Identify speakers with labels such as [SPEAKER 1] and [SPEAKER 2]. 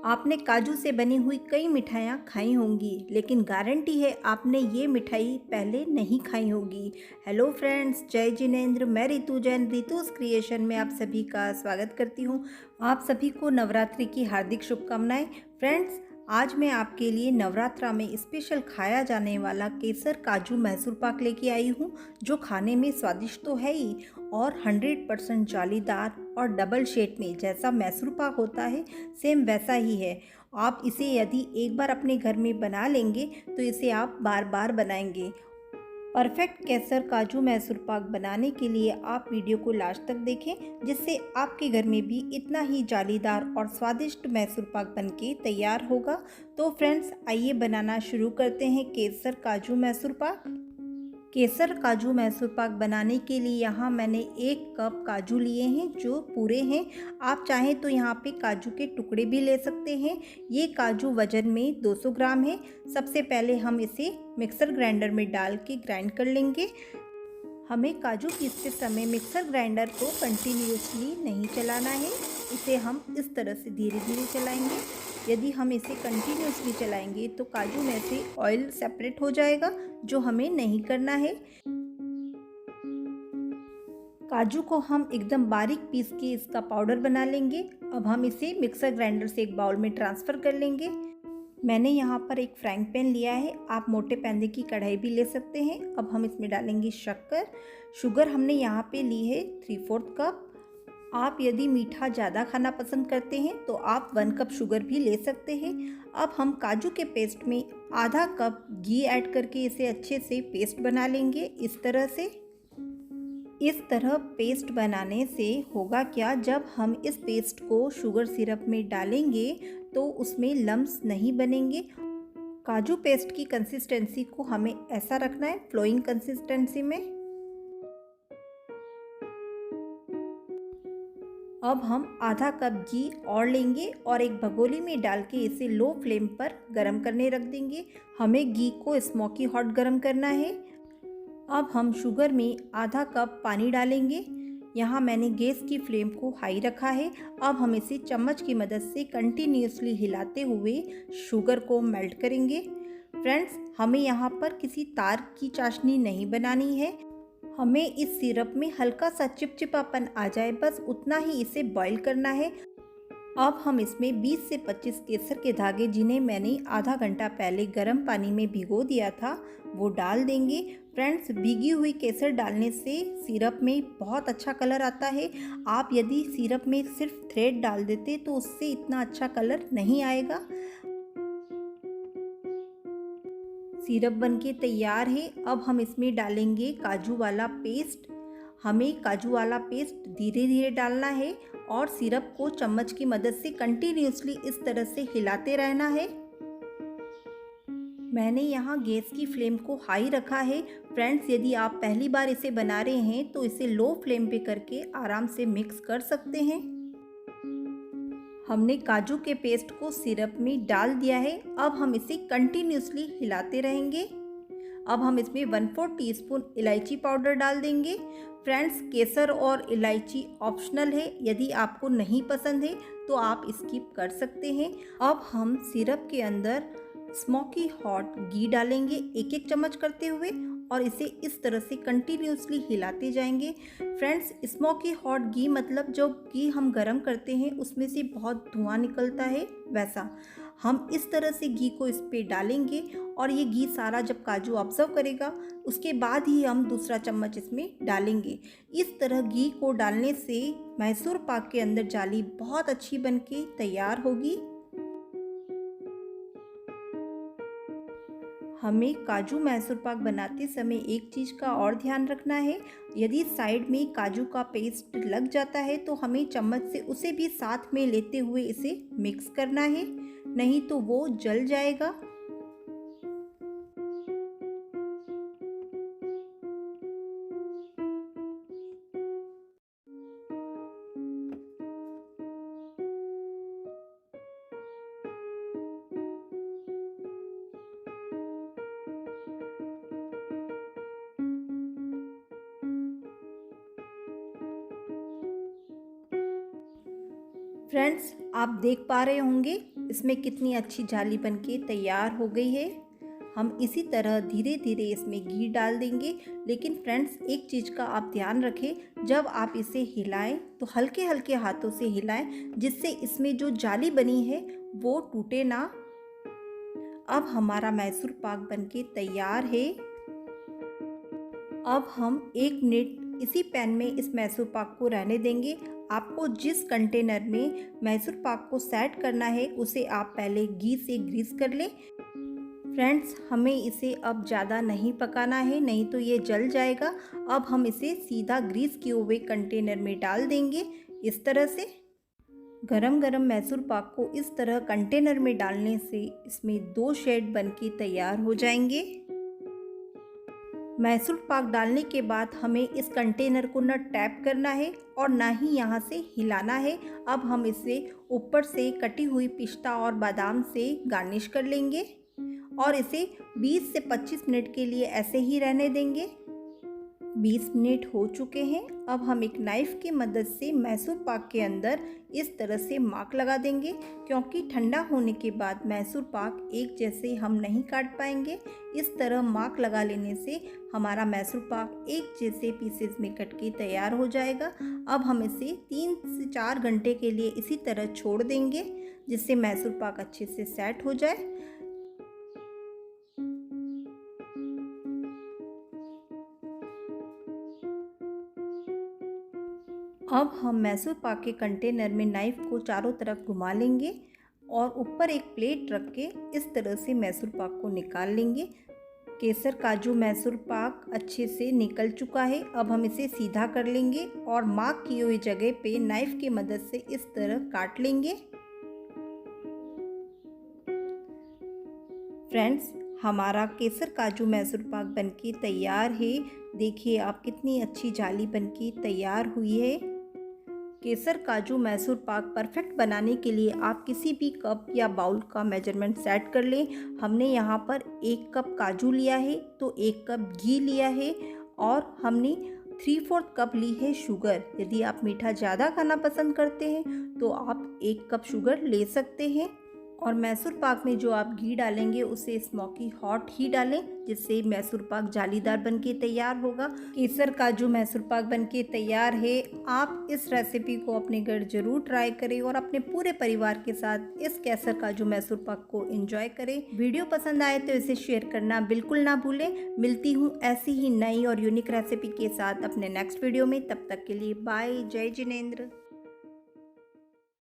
[SPEAKER 1] आपने काजू से बनी हुई कई मिठाइयाँ खाई होंगी, लेकिन गारंटी है आपने ये मिठाई पहले नहीं खाई होगी। हेलो फ्रेंड्स, जय जिनेंद्र। मैं रितु जैन रितुस क्रिएशन में आप सभी का स्वागत करती हूँ। आप सभी को नवरात्रि की हार्दिक शुभकामनाएं। फ्रेंड्स, आज मैं आपके लिए नवरात्रा में स्पेशल खाया जाने वाला केसर काजू मैसूर पाक लेके आई हूँ, जो खाने में स्वादिष्ट तो है ही और 100% जालीदार और डबल शेड में जैसा मैसूर पाक होता है सेम वैसा ही है। आप इसे यदि एक बार अपने घर में बना लेंगे तो इसे आप बार बार बनाएंगे। परफेक्ट केसर काजू मैसूर पाक बनाने के लिए आप वीडियो को लास्ट तक देखें, जिससे आपके घर में भी इतना ही जालीदार और स्वादिष्ट मैसूर पाक बनके तैयार होगा। तो फ्रेंड्स, आइए बनाना शुरू करते हैं केसर काजू मैसूर पाक। केसर काजू मैसूर पाक बनाने के लिए यहाँ मैंने 1 कप काजू लिए हैं जो पूरे हैं। आप चाहें तो यहाँ पे काजू के टुकड़े भी ले सकते हैं। ये काजू वजन में 200 ग्राम है। सबसे पहले हम इसे मिक्सर ग्राइंडर में डाल के ग्राइंड कर लेंगे। हमें काजू पीसते समय मिक्सर ग्राइंडर को कंटिन्यूसली नहीं चलाना है। इसे हम इस तरह से धीरे धीरे चलाएंगे। यदि हम इसे कंटिन्यूसली चलाएंगे तो काजू में से ऑयल सेपरेट हो जाएगा, जो हमें नहीं करना है। काजू को हम एकदम बारीक पीस के इसका पाउडर बना लेंगे। अब हम इसे मिक्सर ग्राइंडर से एक बाउल में ट्रांसफ़र कर लेंगे। मैंने यहाँ पर एक फ्राइंग पैन लिया है, आप मोटे पैने की कढ़ाई भी ले सकते हैं। अब हम इसमें डालेंगे शक्कर। शुगर हमने यहाँ पे ली है 3/4 कप। आप यदि मीठा ज़्यादा खाना पसंद करते हैं तो आप 1 कप शुगर भी ले सकते हैं। अब हम काजू के पेस्ट में आधा कप घी ऐड करके इसे अच्छे से पेस्ट बना लेंगे। इस तरह पेस्ट बनाने से होगा क्या, जब हम इस पेस्ट को शुगर सिरप में डालेंगे तो उसमें लम्स नहीं बनेंगे। काजू पेस्ट की कंसिस्टेंसी को हमें ऐसा रखना है, फ्लोइंग कंसिस्टेंसी में। अब हम आधा कप घी और लेंगे और एक भगोनी में डाल के इसे लो फ्लेम पर गरम करने रख देंगे। हमें घी को स्मोकी हॉट गरम करना है। अब हम शुगर में आधा कप पानी डालेंगे। यहाँ मैंने गैस की फ्लेम को हाई रखा है। अब हम इसे चम्मच की मदद से कंटिन्यूसली हिलाते हुए शुगर को मेल्ट करेंगे। फ्रेंड्स, हमें यहाँ पर किसी तार की चाशनी नहीं बनानी है। हमें इस सिरप में हल्का सा चिपचिपापन आ जाए, बस उतना ही इसे बॉईल करना है। अब हम इसमें 20 से 25 केसर के धागे, जिन्हें मैंने आधा घंटा पहले गर्म पानी में भिगो दिया था, वो डाल देंगे। फ्रेंड्स, भीगी हुई केसर डालने से सिरप में बहुत अच्छा कलर आता है। आप यदि सिरप में सिर्फ थ्रेड डाल देते तो उससे इतना अच्छा कलर नहीं आएगा। सिरप बनके तैयार है। अब हम इसमें डालेंगे काजू वाला पेस्ट। हमें काजू वाला पेस्ट धीरे धीरे डालना है और सिरप को चम्मच की मदद से कंटिन्यूसली इस तरह से हिलाते रहना है। मैंने यहाँ गैस की फ्लेम को हाई रखा है। फ्रेंड्स, यदि आप पहली बार इसे बना रहे हैं तो इसे लो फ्लेम पे करके आराम से मिक्स कर सकते हैं। हमने काजू के पेस्ट को सिरप में डाल दिया है। अब हम इसे कंटिन्यूसली हिलाते रहेंगे। अब हम इसमें 1/4 टीस्पून इलायची पाउडर डाल देंगे। फ्रेंड्स, केसर और इलायची ऑप्शनल है, यदि आपको नहीं पसंद है तो आप स्किप कर सकते हैं। अब हम सिरप के अंदर स्मोकी हॉट घी डालेंगे, एक एक चम्मच करते हुए, और इसे इस तरह से कंटिन्यूसली हिलाते जाएंगे। फ्रेंड्स, स्मोकी हॉट घी मतलब जो घी हम गरम करते हैं उसमें से बहुत धुआं निकलता है, वैसा। हम इस तरह से घी को इस पे डालेंगे और ये घी सारा जब काजू ऑब्जर्व करेगा उसके बाद ही हम दूसरा चम्मच इसमें डालेंगे। इस तरह घी को डालने से मैसूर पाक के अंदर जाली बहुत अच्छी बनके तैयार होगी। हमें काजू मैसूर पाक बनाते समय एक चीज़ का और ध्यान रखना है, यदि साइड में काजू का पेस्ट लग जाता है तो हमें चम्मच से उसे भी साथ में लेते हुए इसे मिक्स करना है, नहीं तो वो जल जाएगा। फ्रेंड्स, आप देख पा रहे होंगे इसमें कितनी अच्छी जाली बनके तैयार हो गई है। हम इसी तरह धीरे धीरे इसमें घी डाल देंगे। लेकिन फ्रेंड्स, एक चीज़ का आप ध्यान रखें, जब आप इसे हिलाएं तो हल्के हल्के हाथों से हिलाएं, जिससे इसमें जो जाली बनी है वो टूटे ना। अब हमारा मैसूर पाक बनके तैयार है। अब हम 1 मिनट इसी पैन में इस मैसूर पाक को रहने देंगे। आपको जिस कंटेनर में मैसूर पाक को सेट करना है उसे आप पहले घी से ग्रीस कर लें। फ्रेंड्स, हमें इसे अब ज़्यादा नहीं पकाना है, नहीं तो ये जल जाएगा। अब हम इसे सीधा ग्रीस किए हुए कंटेनर में डाल देंगे। इस तरह से गरम गरम मैसूर पाक को इस तरह कंटेनर में डालने से इसमें 2 शेड बनके तैयार हो जाएंगे। मैसूर पाक डालने के बाद हमें इस कंटेनर को न टैप करना है और ना ही यहाँ से हिलाना है। अब हम इसे ऊपर से कटी हुई पिस्ता और बादाम से गार्निश कर लेंगे और इसे 20 से 25 मिनट के लिए ऐसे ही रहने देंगे। 20 मिनट हो चुके हैं। अब हम एक नाइफ़ की मदद से मैसूर पाक के अंदर इस तरह से मार्क लगा देंगे, क्योंकि ठंडा होने के बाद मैसूर पाक एक जैसे हम नहीं काट पाएंगे। इस तरह मार्क लगा लेने से हमारा मैसूर पाक एक जैसे पीसेस में कट के तैयार हो जाएगा। अब हम इसे 3 से 4 घंटे के लिए इसी तरह छोड़ देंगे, जिससे मैसूर पाक अच्छे से सेट हो जाए। अब हम मैसूर पाक के कंटेनर में नाइफ़ को चारों तरफ घुमा लेंगे और ऊपर एक प्लेट रख के इस तरह से मैसूर पाक को निकाल लेंगे। केसर काजू मैसूर पाक अच्छे से निकल चुका है। अब हम इसे सीधा कर लेंगे और मार्क की हुई जगह पे नाइफ़ की मदद से इस तरह काट लेंगे। फ्रेंड्स, हमारा केसर काजू मैसूर पाक बनके तैयार है। देखिए आप कितनी अच्छी जाली बनके तैयार हुई है। केसर काजू मैसूर पाक परफेक्ट बनाने के लिए आप किसी भी कप या बाउल का मेजरमेंट सेट कर लें। हमने यहाँ पर 1 कप काजू लिया है तो 1 कप घी लिया है और हमने 3/4 कप ली है शुगर। यदि आप मीठा ज़्यादा खाना पसंद करते हैं तो आप 1 कप शुगर ले सकते हैं। और मैसूर पाक में जो आप घी डालेंगे उसे स्मोकी हॉट ही डालें, जिससे मैसूर पाक जालीदार बनके तैयार होगा। केसर काजू मैसूर पाक बनके तैयार है। आप इस रेसिपी को अपने घर ज़रूर ट्राई करें और अपने पूरे परिवार के साथ इस केसर काजू मैसूर पाक को एंजॉय करें। वीडियो पसंद आए तो इसे शेयर करना बिल्कुल ना भूलें। मिलती हूँ ऐसी ही नई और यूनिक रेसिपी के साथ अपने नेक्स्ट वीडियो में। तब तक के लिए बाय। जय जिनेंद्र।